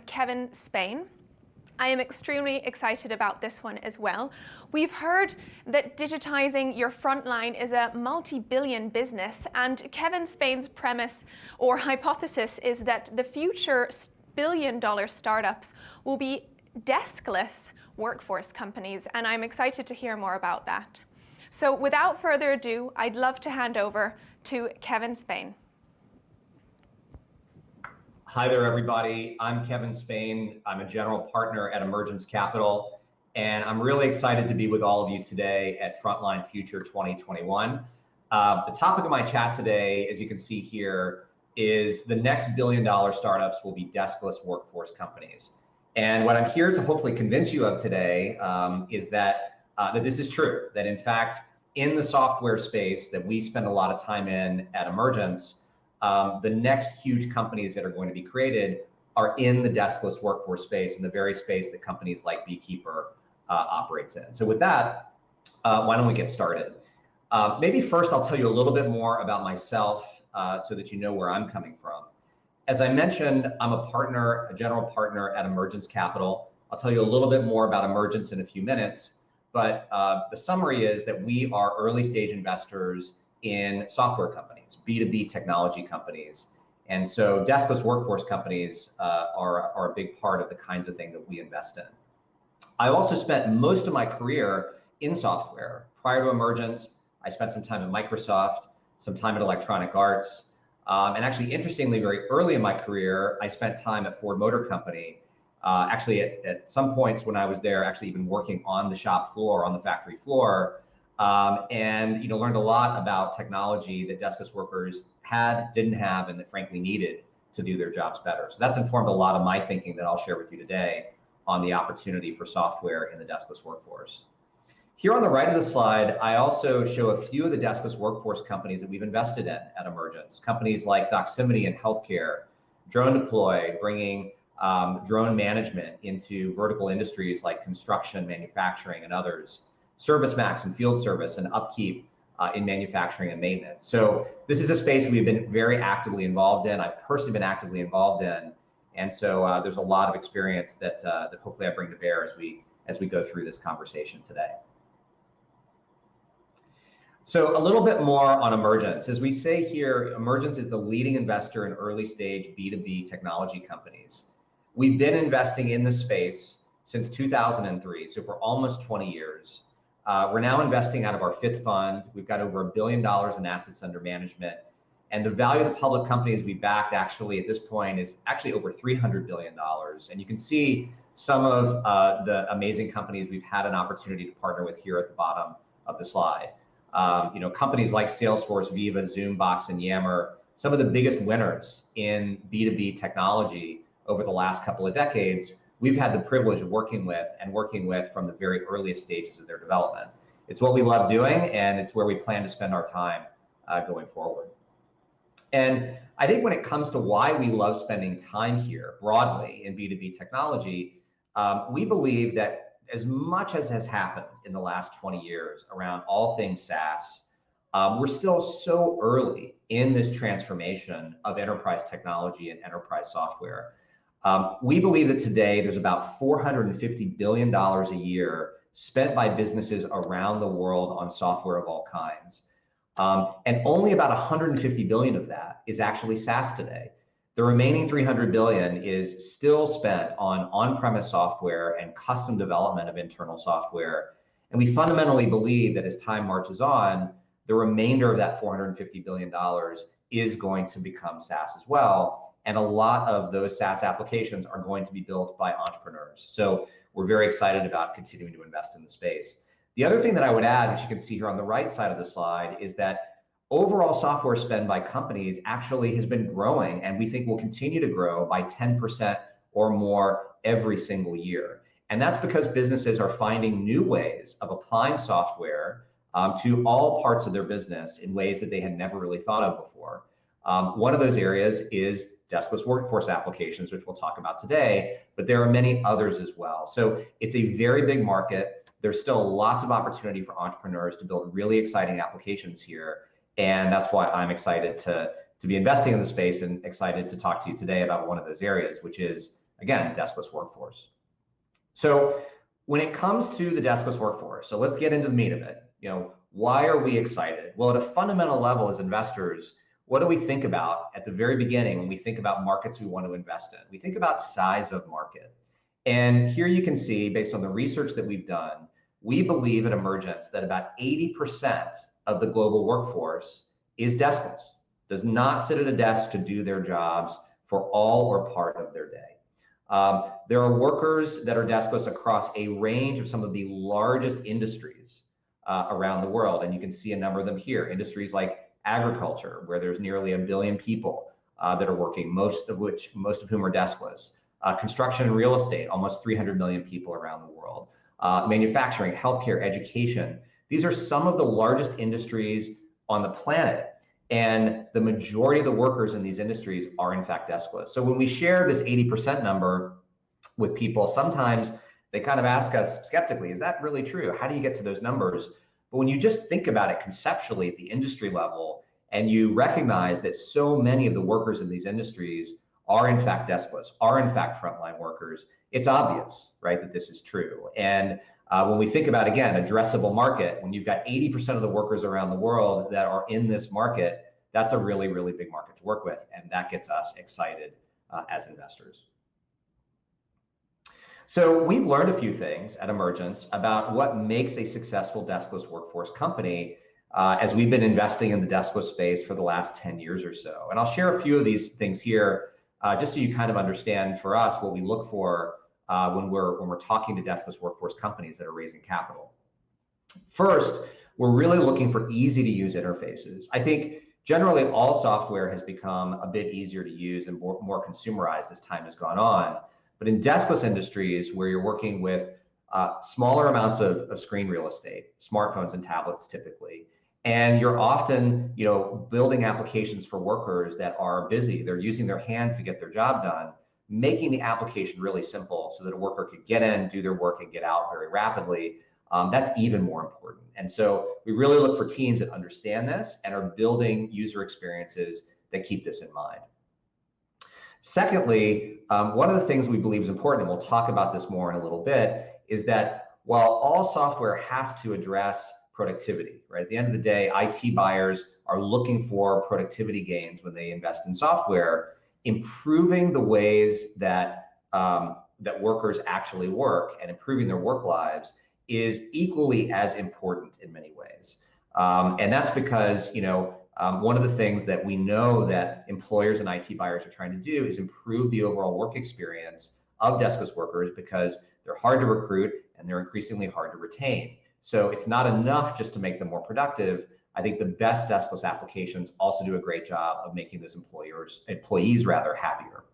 Kevin Spain. I am extremely excited about this one as well. We've heard that digitizing your frontline is a multi-billion business, and Kevin Spain's premise or hypothesis is that the future billion-dollar startups will be deskless workforce companies, and I'm excited to hear more about that. So without further ado, I'd love to hand over to Kevin Spain. Hi there, everybody. I'm Kevin Spain. I'm a general partner at Emergence Capital, and I'm really excited to be with all of you today at Frontline Future 2021. The topic of my chat today, as you can see here, is the next billion-dollar startups will be deskless workforce companies. And what I'm here to hopefully convince you of today is that this is true, that in fact, in the software space that we spend a lot of time in at Emergence, the next huge companies that are going to be created are in the deskless workforce space, in the very space that companies like Beekeeper operates in. So with that, why don't we get started? Maybe first I'll tell you a little bit more about myself so that you know where I'm coming from. As I mentioned, I'm a partner, a general partner at Emergence Capital. I'll tell you a little bit more about Emergence in a few minutes, but the summary is that we are early stage investors in software companies, B2B technology companies. And so deskless workforce companies are a big part of the kinds of things that we invest in. I also spent most of my career in software. Prior to Emergence, I spent some time at Microsoft, some time at Electronic Arts, and actually, interestingly, very early in my career, I spent time at Ford Motor Company. Actually, at some points when I was there, actually even working on the shop floor, on the factory floor, and learned a lot about technology that deskless workers didn't have, and that frankly needed to do their jobs better. So that's informed a lot of my thinking that I'll share with you today on the opportunity for software in the deskless workforce. Here on the right of the slide, I also show a few of the deskless workforce companies that we've invested in at Emergence. Companies like Doximity in healthcare, Drone Deploy, bringing drone management into vertical industries like construction, manufacturing, and others. ServiceMax and field service and upkeep in manufacturing and maintenance. So this is a space we've been very actively involved in. I've personally been actively involved in. And so there's a lot of experience that hopefully I bring to bear as we go through this conversation today. So a little bit more on Emergence. As we say here, Emergence is the leading investor in early stage B2B technology companies. We've been investing in this space since 2003, so for almost 20 years. We're now investing out of our fifth fund. We've got over $1 billion in assets under management. And the value of the public companies we backed actually at this point is actually over $300 billion. And you can see some of the amazing companies we've had an opportunity to partner with here at the bottom of the slide. Companies like Salesforce, Viva, Zoombox, and Yammer, some of the biggest winners in B2B technology over the last couple of decades, we've had the privilege of working with from the very earliest stages of their development. It's what we love doing, and it's where we plan to spend our time going forward. And I think when it comes to why we love spending time here broadly in B2B technology, we believe that as much as has happened in the last 20 years around all things SaaS, we're still so early in this transformation of enterprise technology and enterprise software. We believe that today there's about $450 billion a year spent by businesses around the world on software of all kinds. And only about 150 billion of that is actually SaaS today. The remaining 300 billion is still spent on on-premise software and custom development of internal software. And we fundamentally believe that as time marches on, the remainder of that $450 billion is going to become SaaS as well. And a lot of those SaaS applications are going to be built by entrepreneurs. So we're very excited about continuing to invest in the space. The other thing that I would add, which you can see here on the right side of the slide, is that overall software spend by companies actually has been growing, and we think will continue to grow by 10% or more every single year. And that's because businesses are finding new ways of applying software to all parts of their business in ways that they had never really thought of before. One of those areas is deskless workforce applications, which we'll talk about today, but there are many others as well. So it's a very big market. There's still lots of opportunity for entrepreneurs to build really exciting applications here. And that's why I'm excited to be investing in the space and excited to talk to you today about one of those areas, which is again, deskless workforce. So when it comes to the deskless workforce, so let's get into the meat of it. Why are we excited? Well, at a fundamental level as investors, what do we think about at the very beginning when we think about markets we want to invest in? We think about size of market. And here you can see, based on the research that we've done, we believe at Emergence that about 80% of the global workforce is deskless, does not sit at a desk to do their jobs for all or part of their day. There are workers that are deskless across a range of some of the largest industries around the world. And you can see a number of them here. Industries like agriculture, where there's nearly 1 billion people that are working, most of whom are deskless. Construction and real estate, almost 300 million people around the world. Manufacturing, healthcare, education. These are some of the largest industries on the planet. And the majority of the workers in these industries are in fact deskless. So when we share this 80% number with people, sometimes they kind of ask us skeptically, is that really true? How do you get to those numbers? But when you just think about it conceptually at the industry level, and you recognize that so many of the workers in these industries are in fact deskless, are in fact frontline workers, it's obvious, right, that this is true. And when we think about, again, addressable market, when you've got 80% of the workers around the world that are in this market, that's a really, really big market to work with. And that gets us excited as investors. So we've learned a few things at Emergence about what makes a successful deskless workforce company as we've been investing in the deskless space for the last 10 years or so. And I'll share a few of these things here just so you kind of understand for us what we look for when we're talking to deskless workforce companies that are raising capital. First, we're really looking for easy to use interfaces. I think generally all software has become a bit easier to use and more consumerized as time has gone on. But in deskless industries where you're working with smaller amounts of screen real estate, smartphones and tablets typically, and you're often building applications for workers that are busy, they're using their hands to get their job done, making the application really simple so that a worker could get in, do their work, and get out very rapidly, that's even more important. And so we really look for teams that understand this and are building user experiences that keep this in mind. Secondly, one of the things we believe is important, and we'll talk about this more in a little bit, is that while all software has to address productivity, right? At the end of the day, IT buyers are looking for productivity gains when they invest in software. Improving the ways that that workers actually work and improving their work lives is equally as important in many ways. And that's because one of the things that we know that employers and IT buyers are trying to do is improve the overall work experience of deskless workers because they're hard to recruit and they're increasingly hard to retain. So it's not enough just to make them more productive. I think the best deskless applications also do a great job of making those employees happier.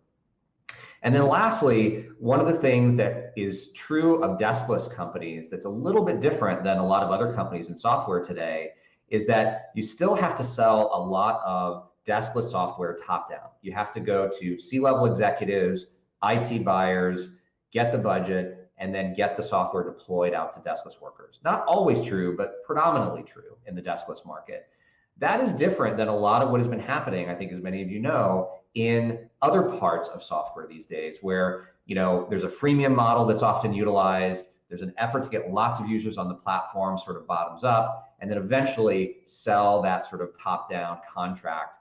And then lastly, one of the things that is true of deskless companies that's a little bit different than a lot of other companies in software today is that you still have to sell a lot of deskless software top down. You have to go to C-level executives, IT buyers, get the budget, and then get the software deployed out to deskless workers. Not always true, but predominantly true in the deskless market. That is different than a lot of what has been happening, I think, as many of you know, in other parts of software these days, where there's a freemium model that's often utilized. There's an effort to get lots of users on the platform, sort of bottoms up, and then eventually sell that sort of top-down contract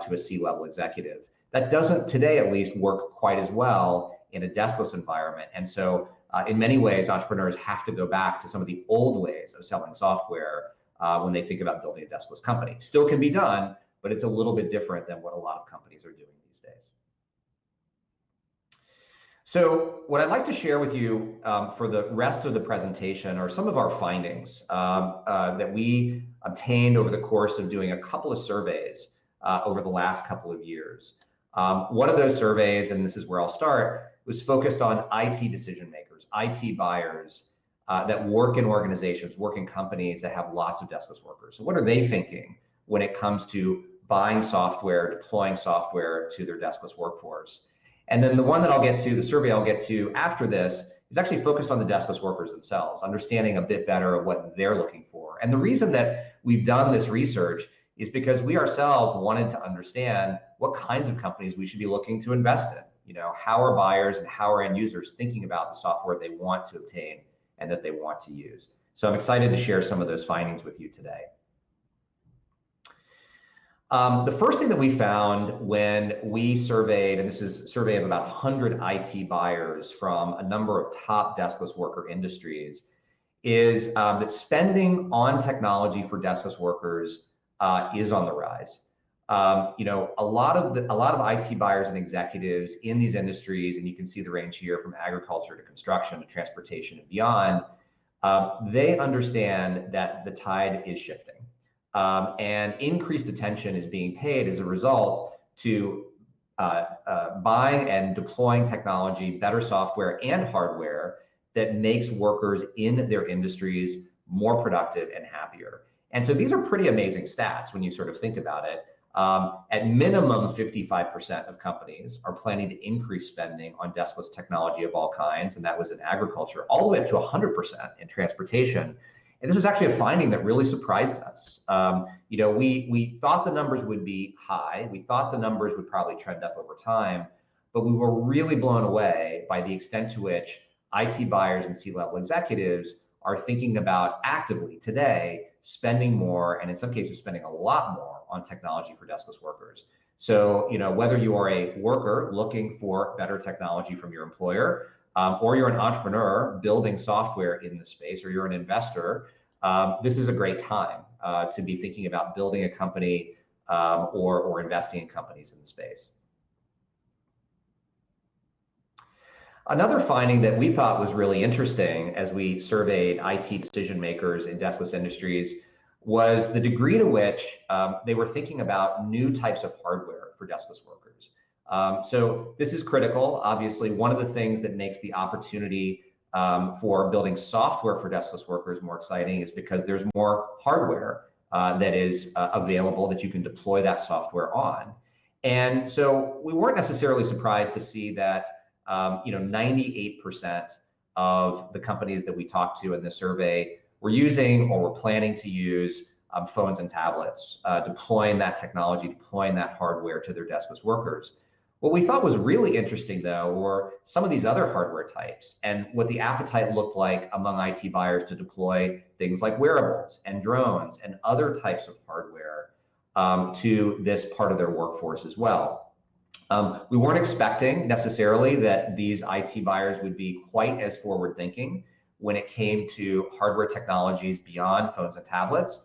to a C-level executive. That doesn't, today at least, work quite as well in a deskless environment. And so in many ways, entrepreneurs have to go back to some of the old ways of selling software when they think about building a deskless company. Still can be done, but it's a little bit different than what a lot of companies are doing these days. So what I'd like to share with you for the rest of the presentation are some of our findings that we obtained over the course of doing a couple of surveys over the last couple of years. One of those surveys, and this is where I'll start, was focused on IT decision makers, IT buyers that work in organizations, work in companies that have lots of deskless workers. So what are they thinking when it comes to buying software, deploying software to their deskless workforce? And then the one that I'll get to, the survey I'll get to after this, is actually focused on the deskless workers themselves, understanding a bit better of what they're looking for. And the reason that we've done this research is because we ourselves wanted to understand what kinds of companies we should be looking to invest in. How are buyers and how are end users thinking about the software they want to obtain and that they want to use? So I'm excited to share some of those findings with you today. The first thing that we found when we surveyed, and this is a survey of about 100 IT buyers from a number of top deskless worker industries, is that spending on technology for deskless workers is on the rise. A lot of IT buyers and executives in these industries, and you can see the range here from agriculture to construction to transportation and beyond, they understand that the tide is shifting. And increased attention is being paid as a result to buying and deploying technology, better software and hardware that makes workers in their industries more productive and happier. And so these are pretty amazing stats when you sort of think about it. At minimum, 55% of companies are planning to increase spending on deskless technology of all kinds, and that was in agriculture, all the way up to 100% in transportation. And this was actually a finding that really surprised us. We thought the numbers would be high. We thought the numbers would probably trend up over time, but we were really blown away by the extent to which IT buyers and C-level executives are thinking about actively today spending more, and in some cases spending a lot more on technology for deskless workers. So, whether you are a worker looking for better technology from your employer, or you're an entrepreneur building software in the space, or you're an investor, this is a great time to be thinking about building a company or investing in companies in the space. Another finding that we thought was really interesting as we surveyed IT decision makers in deskless industries was the degree to which they were thinking about new types of hardware for deskless workers. So this is critical. Obviously, one of the things that makes the opportunity for building software for deskless workers more exciting is because there's more hardware that is available that you can deploy that software on. And so we weren't necessarily surprised to see that 98% of the companies that we talked to in this survey were using or were planning to use phones and tablets, deploying that technology, deploying that hardware to their deskless workers. What we thought was really interesting, though, were some of these other hardware types and what the appetite looked like among IT buyers to deploy things like wearables and drones and other types of hardware to this part of their workforce as well. We weren't expecting necessarily that these IT buyers would be quite as forward-thinking when it came to hardware technologies beyond phones and tablets,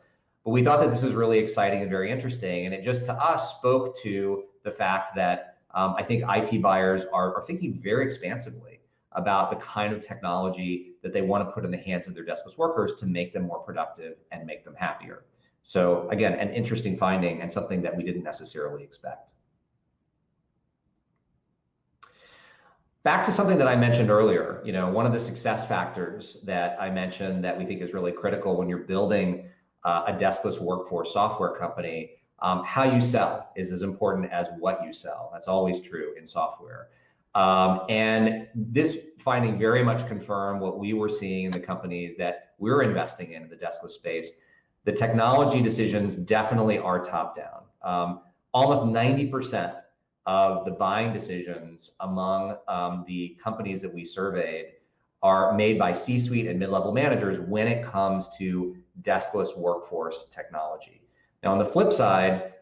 but we thought that this was really exciting and very interesting, and it just to us spoke to the fact that I think IT buyers are thinking very expansively about the kind of technology that they want to put in the hands of their deskless workers to make them more productive and make them happier. So again, an interesting finding and something that we didn't necessarily expect. Back to something that I mentioned earlier, one of the success factors that I mentioned that we think is really critical when you're building a deskless workforce software company, how you sell is as important as what you sell. That's always true in software. And this finding very much confirmed what we were seeing in the companies that we're investing in the deskless space. The technology decisions definitely are top down. Almost 90% of the buying decisions among the companies that we surveyed are made by C-suite and mid-level managers when it comes to deskless workforce technology. Now, on the flip side,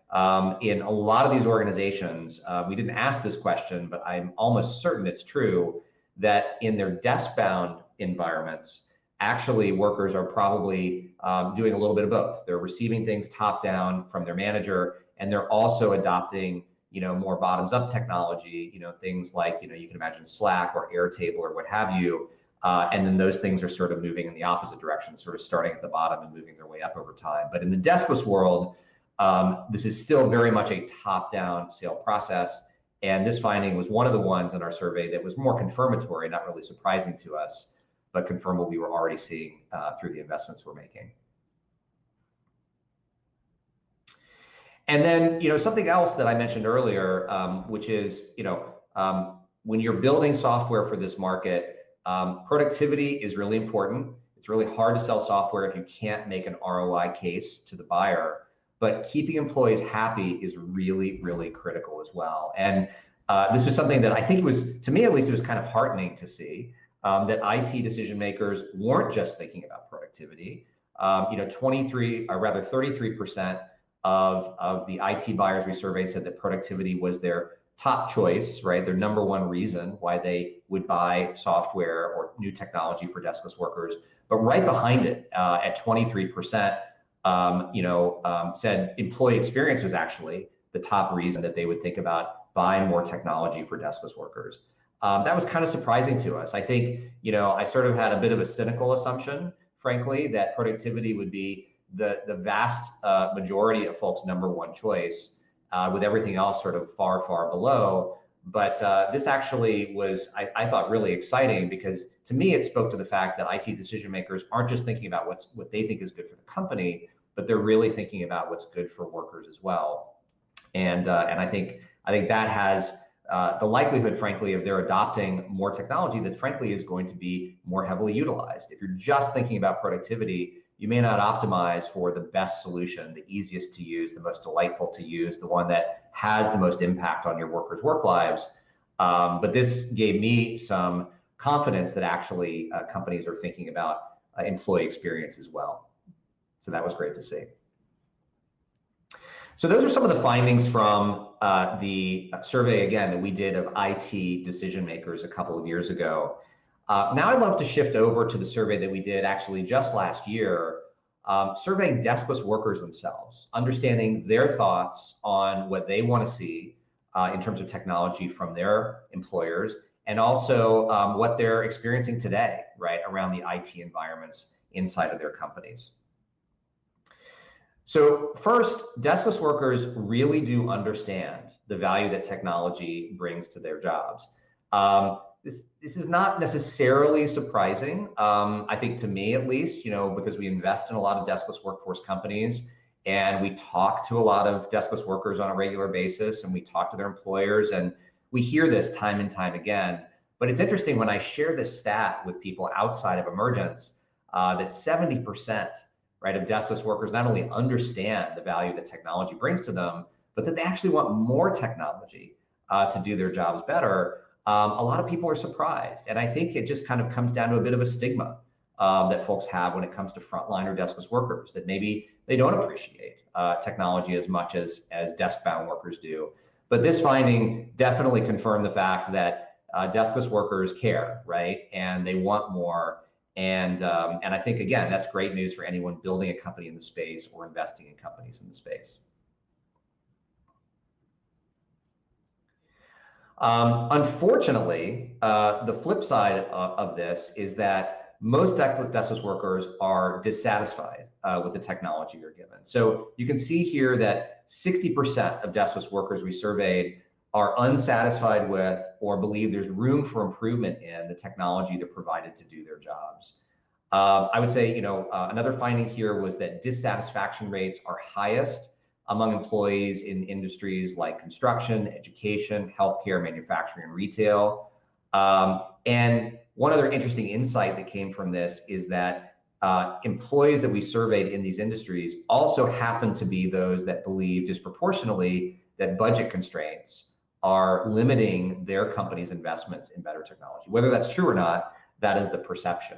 in a lot of these organizations, we didn't ask this question, but I'm almost certain it's true, that in their desk-bound environments, actually workers are probably doing a little bit of both. They're receiving things top-down from their manager, and they're also adopting more bottoms-up technology, things like, you can imagine Slack or Airtable or what have you. And then those things are sort of moving in the opposite direction, sort of starting at the bottom and moving their way up over time. But in the deskless world, this is still very much a top-down sale process. And this finding was one of the ones in our survey that was more confirmatory, not really surprising to us, but confirmed what we were already seeing through the investments we're making. And then, something else that I mentioned earlier, which is, when you're building software for this market, productivity is really important. It's really hard to sell software if you can't make an ROI case to the buyer, but keeping employees happy is really, really critical as well. And This was something that I think was, to me at least, it was kind of heartening to see that IT decision makers weren't just thinking about productivity. 23, or rather 33% of the IT buyers we surveyed said that productivity was their top choice, right? Their number one reason why they would buy software or new technology for deskless workers. But right behind it, at 23%, said employee experience was actually the top reason that they would think about buying more technology for deskless workers. That was kind of surprising to us. I think, I sort of had a bit of a cynical assumption, frankly, that productivity would be the vast majority of folks' number one choice, with everything else sort of far, far below. But this actually was, I thought, really exciting, because to me, it spoke to the fact that IT decision makers aren't just thinking about what they think is good for the company, but they're really thinking about what's good for workers as well. And I think that has the likelihood, frankly, of their adopting more technology that, frankly, is going to be more heavily utilized. If you're just thinking about productivity, you may not optimize for the best solution, the easiest to use, the most delightful to use, the one that has the most impact on your workers' work lives. But this gave me some confidence that actually companies are thinking about employee experience as well. So that was great to see. So those are some of the findings from the survey, again, that we did of IT decision makers a couple of years ago. Now I'd love to shift over to the survey that we did actually just last year, surveying deskless workers themselves, understanding their thoughts on what they want to see in terms of technology from their employers, and also what they're experiencing today, right, around the IT environments inside of their companies. So first, deskless workers really do understand the value that technology brings to their jobs. This is not necessarily surprising, I think, to me at least, because we invest in a lot of deskless workforce companies, and we talk to a lot of deskless workers on a regular basis, and we talk to their employers, and we hear this time and time again. But it's interesting when I share this stat with people outside of Emergence, that 70%, right, of deskless workers not only understand the value that technology brings to them, but that they actually want more technology to do their jobs better. A lot of people are surprised. And I think it just kind of comes down to a bit of a stigma that folks have when it comes to frontline or deskless workers, that maybe they don't appreciate technology as much as desk-bound workers do. But this finding definitely confirmed the fact that deskless workers care, right? And they want more. And I think, again, that's great news for anyone building a company in the space or investing in companies in the space. Unfortunately, the flip side of this is that most deskless workers are dissatisfied with the technology they're given. So you can see here that 60% of deskless workers we surveyed are unsatisfied with or believe there's room for improvement in the technology they're provided to do their jobs. I would say, another finding here was that dissatisfaction rates are highest among employees in industries like construction, education, healthcare, manufacturing, and retail. And one other interesting insight that came from this is that employees that we surveyed in these industries also happen to be those that believe disproportionately that budget constraints are limiting their company's investments in better technology. Whether that's true or not, that is the perception.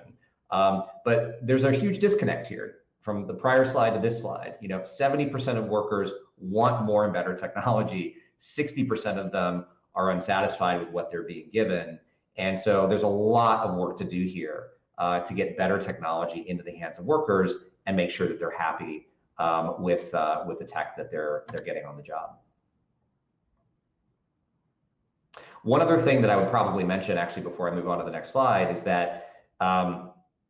But there's a huge disconnect here from the prior slide to this slide. 70% of workers want more and better technology. 60% of them are unsatisfied with what they're being given. And so there's a lot of work to do here to get better technology into the hands of workers and make sure that they're happy with the tech that they're getting on the job. One other thing that I would probably mention, actually, before I move on to the next slide, is that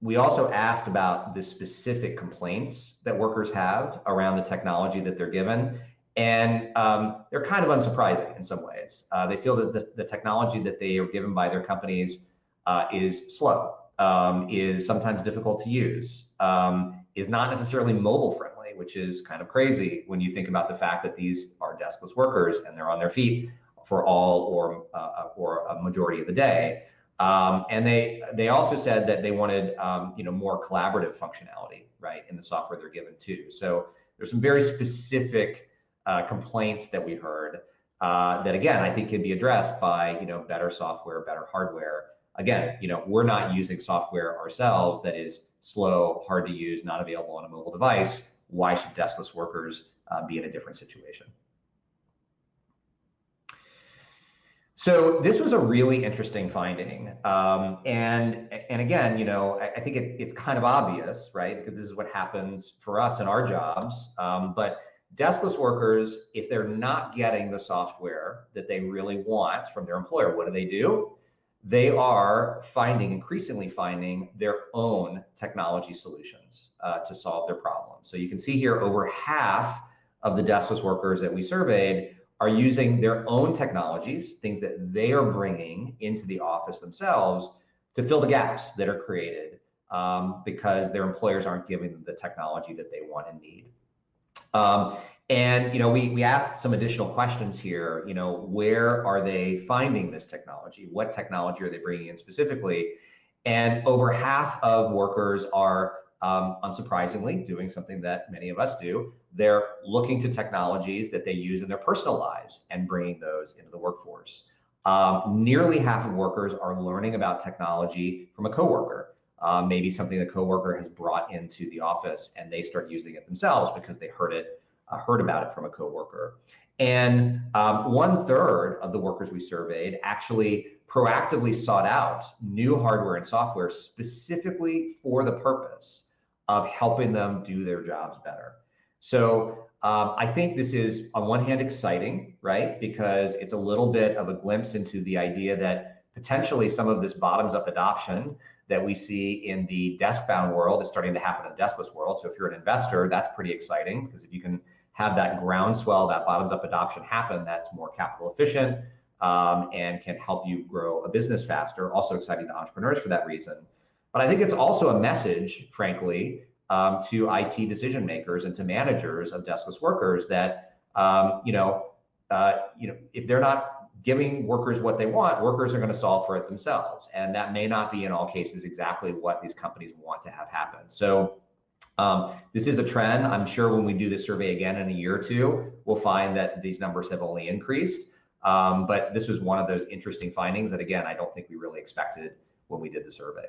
we also asked about the specific complaints that workers have around the technology that they're given. And they're kind of unsurprising in some ways. They feel that the technology that they are given by their companies is slow, is sometimes difficult to use, is not necessarily mobile friendly, which is kind of crazy when you think about the fact that these are deskless workers and they're on their feet for all or a majority of the day. And they also said that they wanted more collaborative functionality, right, in the software they're given too. So there's some very specific complaints that we heard. that again, I think can be addressed by, better software, better hardware. Again, we're not using software ourselves that is slow, hard to use, not available on a mobile device. Why should deskless workers be in a different situation? So this was a really interesting finding, and again, I think it's kind of obvious, right? Because this is what happens for us in our jobs. But deskless workers, if they're not getting the software that they really want from their employer, what do? They are increasingly finding their own technology solutions to solve their problems. So you can see here, over half of the deskless workers that we surveyed are using their own technologies, things that they are bringing into the office themselves to fill the gaps that are created because their employers aren't giving them the technology that they want and need. And we asked some additional questions here. Where are they finding this technology? What technology are they bringing in specifically? And over half of workers are, unsurprisingly, doing something that many of us do. They're looking to technologies that they use in their personal lives and bringing those into the workforce. Nearly half of workers are learning about technology from a coworker. Maybe something the coworker has brought into the office and they start using it themselves because they heard about it from a coworker. And 1/3 of the workers we surveyed actually proactively sought out new hardware and software specifically for the purpose of helping them do their jobs better. So I think this is, on one hand, exciting, right? Because it's a little bit of a glimpse into the idea that potentially some of this bottoms-up adoption that we see in the desk-bound world is starting to happen in the deskless world. So if you're an investor, that's pretty exciting, because if you can have that groundswell, that bottoms-up adoption happen, that's more capital efficient and can help you grow a business faster. Also exciting to entrepreneurs for that reason. But I think it's also a message, frankly, to IT decision makers and to managers of deskless workers that if they're not giving workers what they want, workers are going to solve for it themselves, and that may not be in all cases exactly what these companies want to have happen. So this is a trend. I'm sure when we do this survey again in a year or two, we'll find that these numbers have only increased. But this was one of those interesting findings that, again, I don't think we really expected when we did the survey.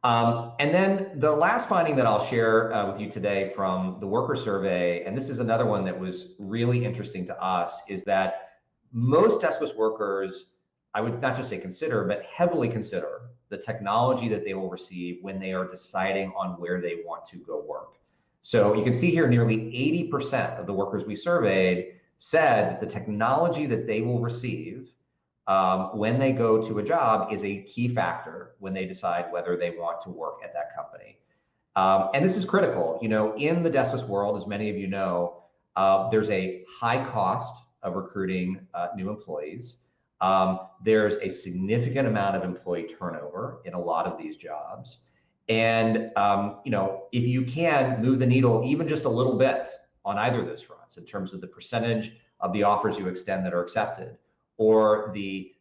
And then the last finding that I'll share with you today from the worker survey, and this is another one that was really interesting to us, is that most deskless workers, I would not just say consider, but heavily consider the technology that they will receive when they are deciding on where they want to go work. So you can see here, nearly 80% of the workers we surveyed said that the technology that they will receive when they go to a job is a key factor when they decide whether they want to work at that company. And this is critical. In the deskless world, as many of you know, there's a high cost of recruiting new employees. There's a significant amount of employee turnover in a lot of these jobs. And if you can move the needle even just a little bit on either of those fronts, in terms of the percentage of the offers you extend that are accepted, or the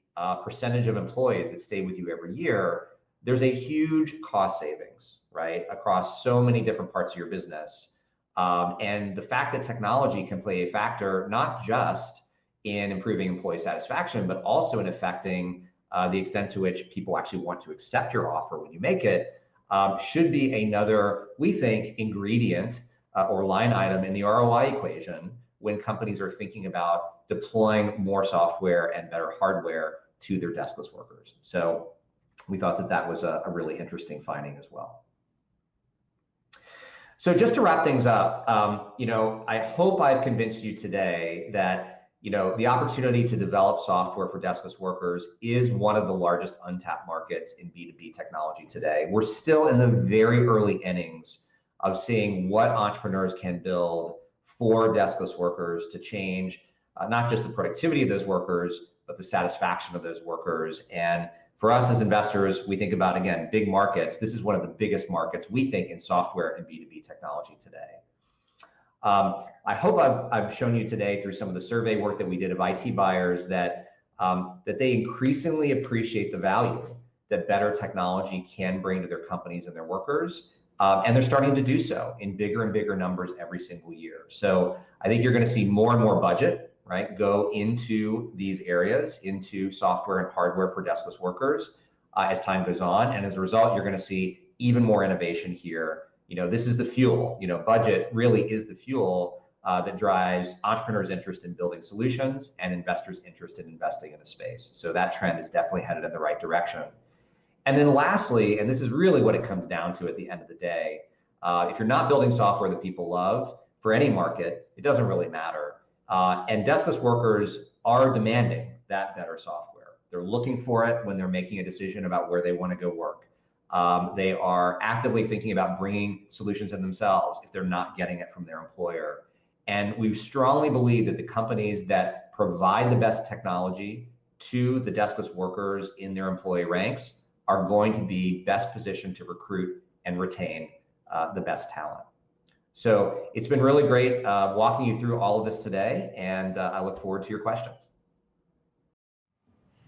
percentage of employees that stay with you every year, there's a huge cost savings, right, across so many different parts of your business. And the fact that technology can play a factor, not just in improving employee satisfaction, but also in affecting the extent to which people actually want to accept your offer when you make it, should be another, we think, ingredient or line item in the ROI equation when companies are thinking about deploying more software and better hardware to their deskless workers. So we thought that that was a really interesting finding as well. So just to wrap things up, I hope I've convinced you today that the opportunity to develop software for deskless workers is one of the largest untapped markets in B2B technology today. We're still in the very early innings of seeing what entrepreneurs can build for deskless workers to change not just the productivity of those workers, but the satisfaction of those workers. And for us as investors, we think about, again, big markets. This is one of the biggest markets, we think, in software and B2B technology today. I hope I've shown you today through some of the survey work that we did of IT buyers that they increasingly appreciate the value that better technology can bring to their companies and their workers. And they're starting to do so in bigger and bigger numbers every single year. So I think you're going to see more and more budget, right, go into these areas, into software and hardware for deskless workers as time goes on. And as a result, you're going to see even more innovation here. This is the fuel. Budget really is the fuel that drives entrepreneurs' interest in building solutions and investors' interest in investing in a space. So that trend is definitely headed in the right direction. And then lastly, and this is really what it comes down to at the end of the day, if you're not building software that people love for any market, it doesn't really matter. And deskless workers are demanding that better software. They're looking for it when they're making a decision about where they want to go work. They are actively thinking about bringing solutions in themselves if they're not getting it from their employer. And we strongly believe that the companies that provide the best technology to the deskless workers in their employee ranks are going to be best positioned to recruit and retain the best talent. So it's been really great walking you through all of this today, and I look forward to your questions.